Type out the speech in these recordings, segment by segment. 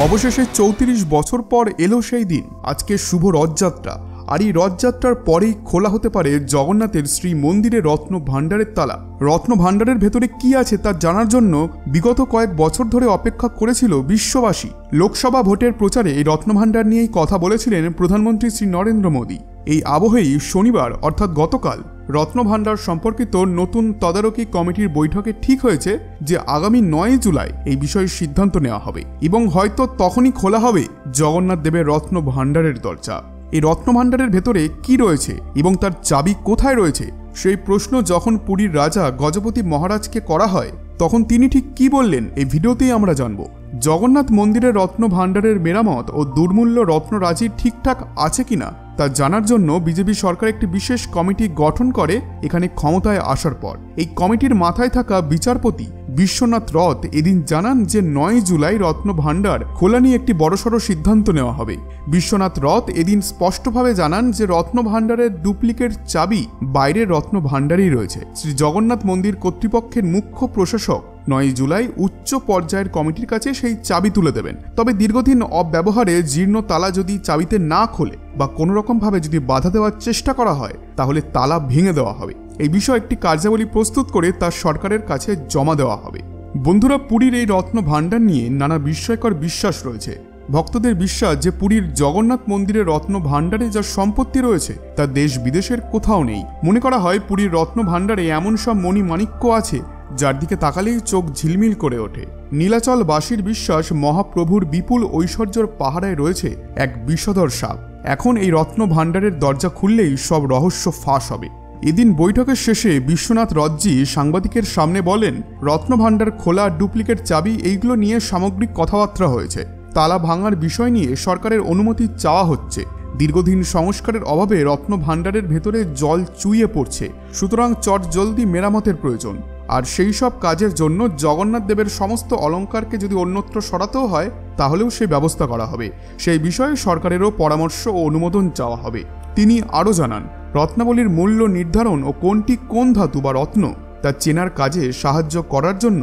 অবশেষে ৩৪ বছর পর এলো সেই দিন। আজকে শুভ রথযাত্রা, আর এই রথযাত্রার পরেই খোলা হতে পারে জগন্নাথের শ্রী মন্দিরে রত্ন ভাণ্ডারের তালা। রত্ন ভাণ্ডারের ভেতরে কি আছে তা জানার জন্য বিগত কয়েক বছর ধরে অপেক্ষা করেছিল বিশ্ববাসী। লোকসভা ভোটের প্রচারে এই রত্ন ভাণ্ডার নিয়েই কথা বলেছিলেন প্রধানমন্ত্রী শ্রী নরেন্দ্র মোদী। এই আবহেই শনিবার অর্থাৎ গতকাল রত্ন ভাণ্ডার সম্পর্কিত নতুন তদারকি কমিটির বৈঠকে ঠিক হয়েছে যে আগামী ৯ জুলাই এই বিষয়ে সিদ্ধান্ত নেওয়া হবে এবং হয়তো তখনই খোলা হবে জগন্নাথ দেবের রত্ন ভাণ্ডারের দরজা। এই রত্ন ভাণ্ডারের ভেতরে কি রয়েছে এবং তার চাবি কোথায় রয়েছে সেই প্রশ্ন যখন পুরীর রাজা গজপতি মহারাজকে করা হয় তখন তিনি ঠিক কি বললেন এই ভিডিওতেই আমরা জানব। জগন্নাথ মন্দিরের রত্ন ভাণ্ডারের মেরামত ও দুর্মূল্য রত্নরাজি ঠিকঠাক আছে কিনা তা জানার জন্য বিজেপি সরকার একটি বিশেষ কমিটি গঠন করে এখানে ক্ষমতায় আসার পর। এই কমিটির মাথায় থাকা বিচারপতি বিশ্বনাথ রথ এদিন জানান যে ৯ জুলাই রত্ন ভাণ্ডার খোলা নিয়ে একটি বড়সড় সিদ্ধান্ত নেওয়া হবে। বিশ্বনাথ রথ এদিন স্পষ্টভাবে জানান যে রত্ন ভাণ্ডারের ডুপ্লিকেট চাবি বাইরের রত্ন ভাণ্ডারেই রয়েছে। শ্রী জগন্নাথ মন্দির কর্তৃপক্ষের মুখ্য প্রশাসক ৯ জুলাই উচ্চ পর্যায়ের কমিটির কাছে সেই চাবি তুলে দেবেন। তবে দীর্ঘদিন অব্যবহারে জীর্ণ তালা যদি চাবিতে না খোলে বা কোনো রকমভাবে যদি বাধা দেওয়ার চেষ্টা করা হয় তাহলে তালা ভেঙে দেওয়া হবে। এই বিষয়ে একটি কার্যাবলী প্রস্তুত করে তা সরকারের কাছে জমা দেওয়া হবে। বন্ধুরা, পুরীর এই রত্ন ভাণ্ডার নিয়ে নানা বিস্ময়কর বিশ্বাস রয়েছে। ভক্তদের বিশ্বাস যে পুরীর জগন্নাথ মন্দিরের রত্ন ভাণ্ডারে যা সম্পত্তি রয়েছে তা দেশ বিদেশের কোথাও নেই। মনে করা হয় পুরীর রত্ন ভাণ্ডারে এমন সব মণিমাণিক্য আছে যার দিকে তাকালেই চোখ ঝিলমিল করে ওঠে। নীলাচলবাসীর বিশ্বাস মহাপ্রভুর বিপুল ঐশ্বর্যর পাহারায় রয়েছে এক বিষধর সাপ। এখন এই রত্ন ভাণ্ডারের দরজা খুললেই সব রহস্য ফাঁস হবে। এদিন বৈঠকের শেষে বিশ্বনাথ রথজি সাংবাদিকের সামনে বলেন, রত্ন ভাণ্ডার খোলা, ডুপ্লিকেট চাবি এইগুলো নিয়ে সামগ্রিক কথাবার্তা হয়েছে। তালা ভাঙার বিষয় নিয়ে সরকারের অনুমতি চাওয়া হচ্ছে। দীর্ঘদিন সংস্কারের অভাবে রত্ন ভাণ্ডারের ভেতরে জল চুইয়ে পড়ছে, সুতরাং চটজলদি মেরামতের প্রয়োজন। আর সেই সব কাজের জন্য জগন্নাথ দেবের সমস্ত অলঙ্কারকে যদি অন্যত্র সরাতেও হয় তাহলেও সেই ব্যবস্থা করা হবে। সেই বিষয়ে সরকারেরও পরামর্শ ও অনুমোদন চাওয়া হবে। তিনি আরও জানান, রত্নাবলীর মূল্য নির্ধারণ ও কোনটি কোন ধাতু বা রত্ন তা চেনার কাজে সাহায্য করার জন্য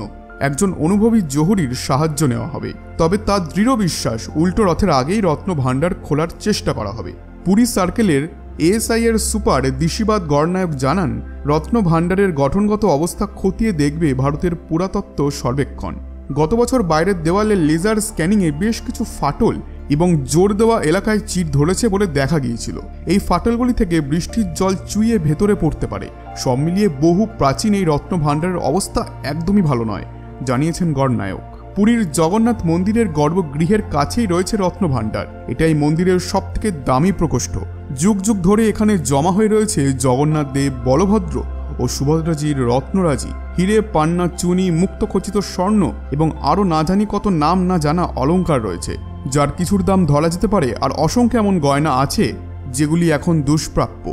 একজন অনুভবী জহুরির সাহায্য নেওয়া হবে। তবে তার দৃঢ় বিশ্বাস উল্টো রথের আগেই রত্ন ভাণ্ডার খোলার চেষ্টা করা হবে। পুরী সার্কেলের এএসআই এর সুপার দিশিবাদ গড়নায়ক জানান, রত্ন ভাণ্ডারের গঠনগত অবস্থা খতিয়ে দেখবে ভারতের পুরাতত্ত্ব সর্বেক্ষণ। গত বছর বাইরের দেওয়ালে লেজার স্ক্যানিংয়ে বেশ কিছু ফাটল এবং জোর দেওয়া এলাকায় চিট ধরেছে বলে দেখা গিয়েছিল। এই ফাটলগুলি থেকে বৃষ্টির জল চুইয়ে ভেতরে পড়তে পারে। সব মিলিয়ে বহু প্রাচীন এই রত্ন ভাণ্ডারের অবস্থা একদমই ভালো নয়, জানিয়েছেন গড়নায়ক। পুরীর জগন্নাথ মন্দিরের গর্ভগৃহের কাছেই রয়েছে রত্ন ভাণ্ডার। এটাই মন্দিরের সবথেকে দামি প্রকোষ্ঠ। যুগ যুগ ধরে এখানে জমা হয়ে রয়েছে জগন্নাথ দেব, বলভদ্র ও সুভদ্রাজির রত্নরাজি, হিরে, পান্না, চুনি, মুক্তখচিত স্বর্ণ এবং আরও না জানি কত নাম না জানা অলঙ্কার রয়েছে, যার কিছুর দাম ধরা যেতে পারে। আর অসংখ্য এমন গয়না আছে যেগুলি এখন দুষ্প্রাপ্য,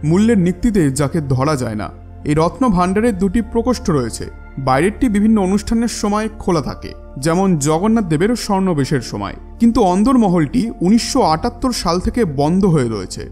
মূল্যের নিক্তিতে যাকে ধরা যায় না। এই রত্ন ভাণ্ডারের দুটি প্রকোষ্ঠ রয়েছে। বাইরেরটি বিভিন্ন অনুষ্ঠানের সময় খোলা থাকে, যেমন জগন্নাথ দেবের স্বর্ণবেশের সময়, কিন্তু অন্দরমহলটি ১৯৭৮ সাল থেকে বন্ধ হয়ে রয়েছে।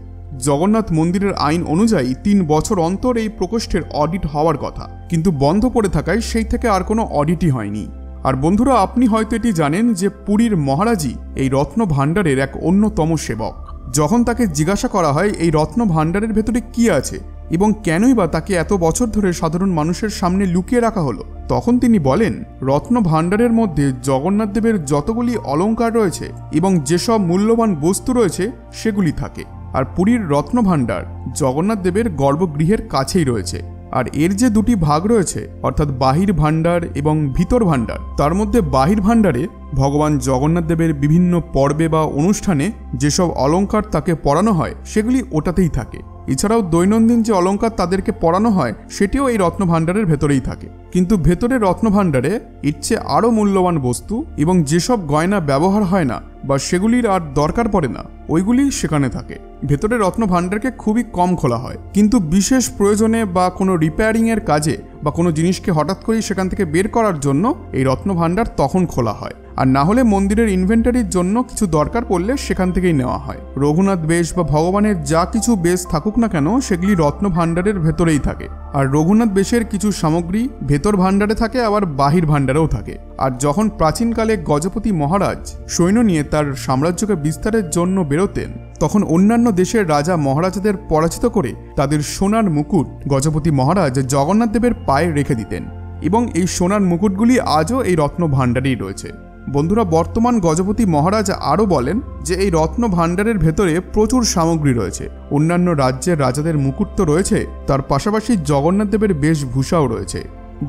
জগন্নাথ মন্দিরের আইন অনুযায়ী ৩ বছর অন্তর এই প্রকোষ্ঠের অডিট হওয়ার কথা, কিন্তু বন্ধ পড়ে থাকায় সেই থেকে আর কোনো অডিটই হয়নি। আর বন্ধুরা, আপনি হয়তো এটি জানেন যে পুরীর মহারাজই এই রত্ন ভাণ্ডারের এক অন্যতম সেবক। যখন তাকে জিজ্ঞাসা করা হয় এই রত্ন ভাণ্ডারের ভেতরে কি আছে এবং কেনই বা তাকে এত বছর ধরে সাধারণ মানুষের সামনে লুকিয়ে রাখা হলো, তখন তিনি বলেন, রত্ন ভাণ্ডারের মধ্যে জগন্নাথ দেবের যতগুলি অলঙ্কার রয়েছে এবং যেসব মূল্যবান বস্তু রয়েছে সেগুলি থাকে। আর পুরীর রত্ন ভাণ্ডার জগন্নাথ দেবের গর্ভগৃহের কাছেই রয়েছে। আর এর যে দুটি ভাগ রয়েছে, অর্থাৎ বাহির ভাণ্ডার এবং ভিতর ভাণ্ডার, তার মধ্যে বাহির ভাণ্ডারে ভগবান জগন্নাথ দেবের বিভিন্ন পর্বে বা অনুষ্ঠানে যেসব অলঙ্কার তাকে পরানো হয় সেগুলি ওটাতেই থাকে। এছাড়াও দৈনন্দিন যে অলঙ্কার তাদেরকে পরানো হয় সেটিও এই রত্ন ভাণ্ডারের ভেতরেই থাকে। কিন্তু ভেতরের রত্ন ভাণ্ডারে এর চেয়ে আরও মূল্যবান বস্তু এবং যেসব গয়না ব্যবহার হয় না বা সেগুলির আর দরকার পড়ে না ওইগুলি সেখানে থাকে। ভেতরের রত্ন ভাণ্ডারকে খুবই কম খোলা হয়, কিন্তু বিশেষ প্রয়োজনে বা কোনো রিপেয়ারিংয়ের কাজে বা কোনো জিনিসকে হঠাৎ করেই সেখান থেকে বের করার জন্য এই রত্ন ভাণ্ডার তখন খোলা হয়। আর না হলে মন্দিরের ইনভেন্টারির জন্য কিছু দরকার পড়লে সেখান থেকেই নেওয়া হয়। রঘুনাথ বেশ বা ভগবানের যা কিছু বেশ থাকুক না কেন সেগুলি রত্ন ভাণ্ডারের ভেতরেই থাকে। আর রঘুনাথ বেশের কিছু সামগ্রী ভেতর ভাণ্ডারে থাকে, আবার বাহির ভাণ্ডারেও থাকে। আর যখন প্রাচীনকালে গজপতি মহারাজ সৈন্য নিয়ে তার সাম্রাজ্যকে বিস্তারের জন্য বেরোতেন, তখন অন্যান্য দেশের রাজা মহারাজাদের পরাজিত করে তাদের সোনার মুকুট গজপতি মহারাজ জগন্নাথ দেবের পায়ে রেখে দিতেন, এবং এই সোনার মুকুটগুলি আজও এই রত্ন ভাণ্ডারেই রয়েছে। বন্ধুরা, বর্তমান গজপতি মহারাজ আরও বলেন যে এই রত্ন ভাণ্ডারের ভেতরে প্রচুর সামগ্রী রয়েছে। অন্যান্য রাজ্যের রাজাদের মুকুট তো রয়েছে, তার পাশাপাশি জগন্নাথ দেবের বেশভূষাও রয়েছে।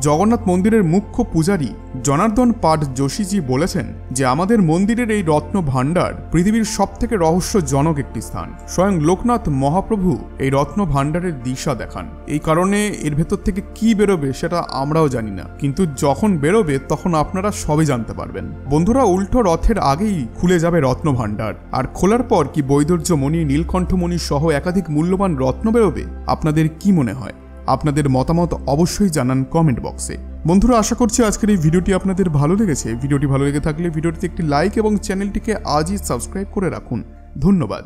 জগন্নাথ মন্দিরের মুখ্য পূজারী জনার্দন পাঠ যোশীজি বলেছেন যে আমাদের মন্দিরের এই রত্ন ভাণ্ডার পৃথিবীর সবথেকে রহস্যজনক একটি স্থান। স্বয়ং লোকনাথ মহাপ্রভু এই রত্ন ভাণ্ডারের দিশা দেখান। এই কারণে এর ভেতর থেকে কি বেরোবে সেটা আমরাও জানি না, কিন্তু যখন বেরোবে তখন আপনারা সবই জানতে পারবেন। বন্ধুরা, উল্টো রথের আগেই খুলে যাবে রত্ন ভাণ্ডার, আর খোলার পর কি বৈদর্যমণি, নীলকণ্ঠমণি সহ একাধিক মূল্যবান রত্ন বেরোবে? আপনাদের কি মনে হয়? আপনাদের মতামত অবশ্যই জানান কমেন্ট বক্সে। বন্ধুরা, আশা করছি আজকের এই ভিডিওটি আপনাদের ভালো লেগেছে। ভিডিওটি ভালো লেগে থাকলে ভিডিওটিতে একটি লাইক এবং চ্যানেলটিকে আজই সাবস্ক্রাইব করে রাখুন। ধন্যবাদ।